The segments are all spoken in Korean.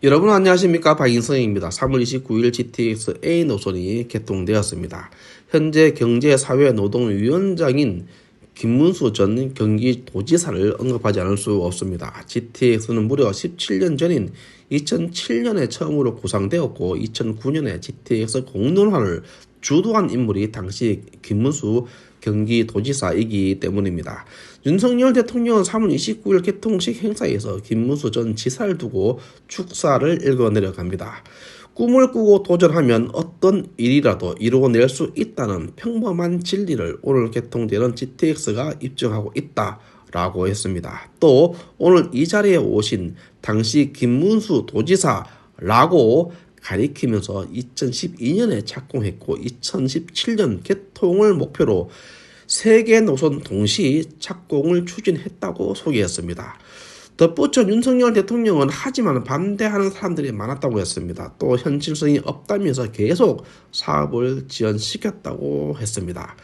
여러분 안녕하십니까, 박인성입니다. 3월 29일 GTX A 노선이 개통되었습니다. 현재 경제사회노동위원장인 김문수 전 경기도지사를 언급하지 않을 수 없습니다. GTX는 무려 17년 전인 2007년에 처음으로 구상되었고 2009년에 GTX 공론화를 주도한 인물이 당시 김문수 경기도지사이기 때문입니다. 윤석열 대통령은 3월 29일 개통식 행사에서 김문수 전 지사를 두고 축사를 읽어내려 갑니다. 꿈을 꾸고 도전하면 어떤 일이라도 이루어낼 수 있다는 평범한 진리를 오늘 개통되는 GTX가 입증하고 있다라고 했습니다. 또 오늘 이 자리에 오신 당시 김문수 도지사라고 가리키면서 2012년에 착공했고 2017년 개통을 목표로 3개 노선 동시 착공을 추진했다고 소개했습니다. 덧붙여 윤석열 대통령은 하지만 반대하는 사람들이 많았다고 했습니다. 또 현실성이 없다면서 계속 사업을 지연시켰다고 했습니다.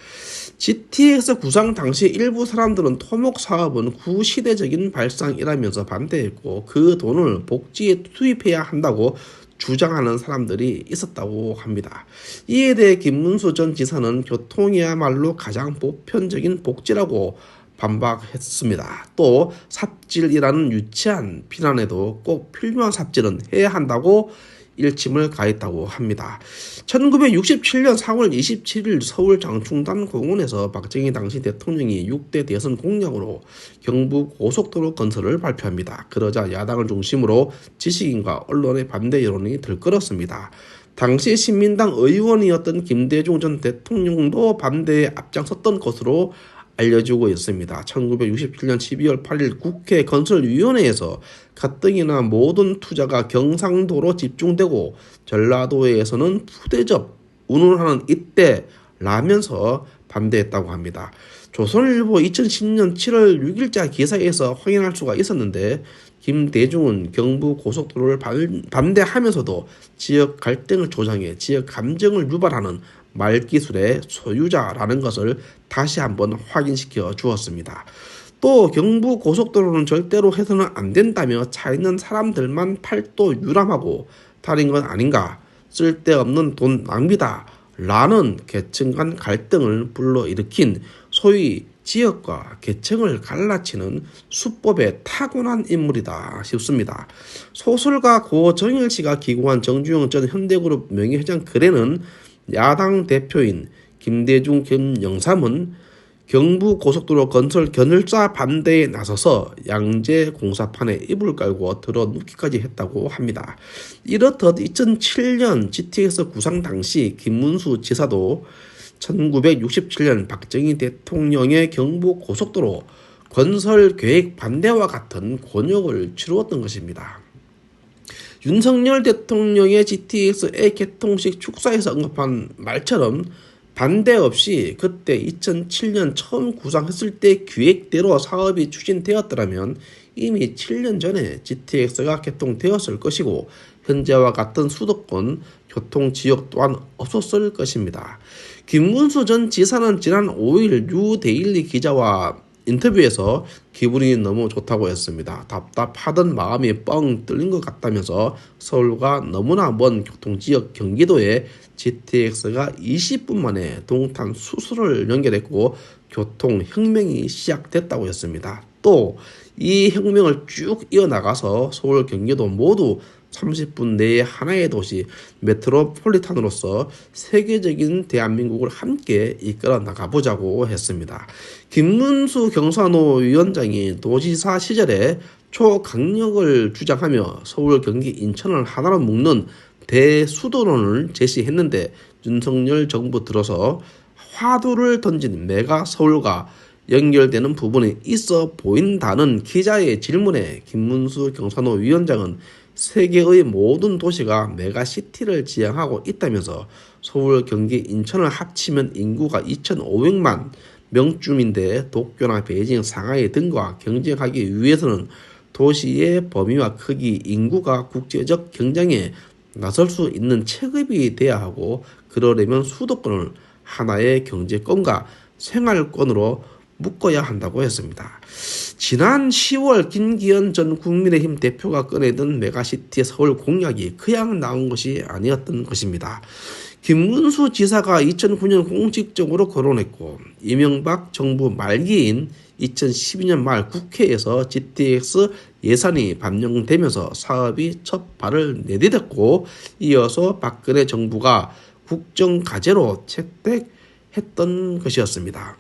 GTX 구상 당시 일부 사람들은 토목 사업은 구시대적인 발상이라면서 반대했고 그 돈을 복지에 투입해야 한다고 주장하는 사람들이 있었다고 합니다. 이에 대해 김문수 전 지사는 교통이야말로 가장 보편적인 복지라고 반박했습니다. 또 삽질이라는 유치한 비난에도 꼭 필요한 삽질은 해야 한다고 일침을 가했다고 합니다. 1967년 4월 27일 서울 장충단 공원에서 박정희 당시 대통령이 6대 대선 공약으로 경부고속도로 건설을 발표합니다. 그러자 야당을 중심으로 지식인과 언론의 반대 여론이 들끓었습니다. 당시 신민당 의원이었던 김대중 전 대통령도 반대에 앞장섰던 것으로 알려지고 있습니다. 1967년 12월 8일 국회 건설위원회에서 가뜩이나 모든 투자가 경상도로 집중되고 전라도에서는 푸대접 운운하는 이때라면서 반대했다고 합니다. 조선일보 2010년 7월 6일자 기사에서 확인할 수가 있었는데 김대중은 경부고속도로를 반대하면서도 지역 갈등을 조장해 지역 감정을 유발하는 말기술의 소유자라는 것을 다시 한번 확인시켜 주었습니다. 또 경부고속도로는 절대로 해서는 안 된다며 차 있는 사람들만 팔도 유람하고 다른 건 아닌가, 쓸데없는 돈 낭비다 라는 계층 간 갈등을 불러일으킨 소위 지역과 계층을 갈라치는 수법에 타고난 인물이다 싶습니다. 소설가 고정일 씨가 기고한 정주영 전 현대그룹 명예회장 글에는 야당 대표인 김대중 김영삼은 경부고속도로 건설 견을사 반대에 나서서 양재 공사판에 이불 깔고 들어눕기까지 했다고 합니다. 이렇듯 2007년 GTX 구상 당시 김문수 지사도 1967년 박정희 대통령의 경부고속도로 건설 계획 반대와 같은 곤욕을 치루었던 것입니다. 윤석열 대통령의 GTX-A 개통식 축사에서 언급한 말처럼 반대 없이 그때 2007년 처음 구상했을 때 기획대로 사업이 추진되었더라면 이미 7년 전에 GTX가 개통되었을 것이고 현재와 같은 수도권 교통지역 또한 없었을 것입니다. 김문수 전 지사는 지난 5일 뉴데일리 기자와 인터뷰에서 기분이 너무 좋다고 했습니다. 답답하던 마음이 뻥 뚫린 것 같다면서 서울과 너무나 먼 교통지역 경기도에 GTX가 20분 만에 동탄 수소를 연결했고 교통혁명이 시작됐다고 했습니다. 또 이 혁명을 쭉 이어나가서 서울 경기도 모두 30분 내에 하나의 도시 메트로폴리탄으로서 세계적인 대한민국을 함께 이끌어 나가보자고 했습니다. 김문수 경산호 위원장이 도지사 시절에 초강력을 주장하며 서울, 경기, 인천을 하나로 묶는 대수도론을 제시했는데 윤석열 정부 들어서 화두를 던진 메가 서울과 연결되는 부분이 있어 보인다는 기자의 질문에 김문수 경산호 위원장은 세계의 모든 도시가 메가시티를 지향하고 있다면서 서울, 경기, 인천을 합치면 인구가 2,500만 명쯤인데 도쿄나 베이징, 상하이 등과 경쟁하기 위해서는 도시의 범위와 크기, 인구가 국제적 경쟁에 나설 수 있는 체급이 돼야 하고 그러려면 수도권을 하나의 경제권과 생활권으로 묶어야 한다고 했습니다. 지난 10월 김기현 전 국민의힘 대표가 꺼내던 메가시티 서울 공약이 그냥 나온 것이 아니었던 것입니다. 김문수 지사가 2009년 공식적으로 거론했고 이명박 정부 말기인 2012년 말 국회에서 GTX 예산이 반영되면서 사업이 첫 발을 내디뎠고 이어서 박근혜 정부가 국정과제로 채택했던 것이었습니다.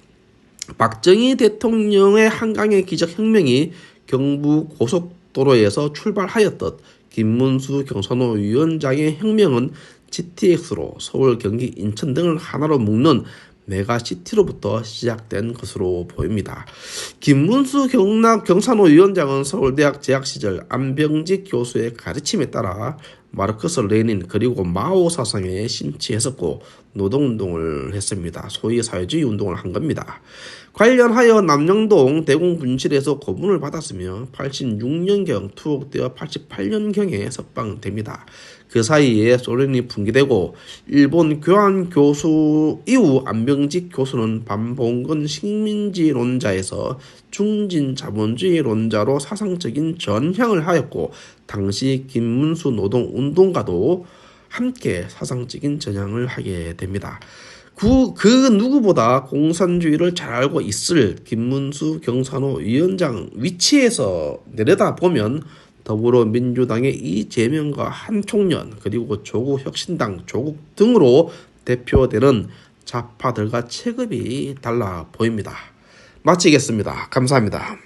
박정희 대통령의 한강의 기적혁명이 경부고속도로에서 출발하였듯 김문수 경산호 위원장의 혁명은 GTX로 서울, 경기, 인천 등을 하나로 묶는 메가시티로부터 시작된 것으로 보입니다. 김문수 경산호 위원장은 서울대학 재학 시절 안병직 교수의 가르침에 따라 마르크스 레닌 그리고 마오 사상에 심취했었고 노동운동을 했습니다. 소위 사회주의 운동을 한 겁니다. 관련하여 남영동 대공분실에서 고문을 받았으며 86년경 투옥되어 88년경에 석방됩니다. 그 사이에 소련이 붕괴되고 일본 교환 교수 이후 안병직 교수는 반봉건 식민지론자에서 중진 자본주의론자로 사상적인 전향을 하였고 당시 김문수 노동운동가도 함께 사상적인 전향을 하게 됩니다. 그 누구보다 공산주의를 잘 알고 있을 김문수 경산호 위원장 위치에서 내려다보면 더불어민주당의 이재명과 한총련 그리고 조국혁신당 조국 등으로 대표되는 좌파들과 체급이 달라 보입니다. 마치겠습니다. 감사합니다.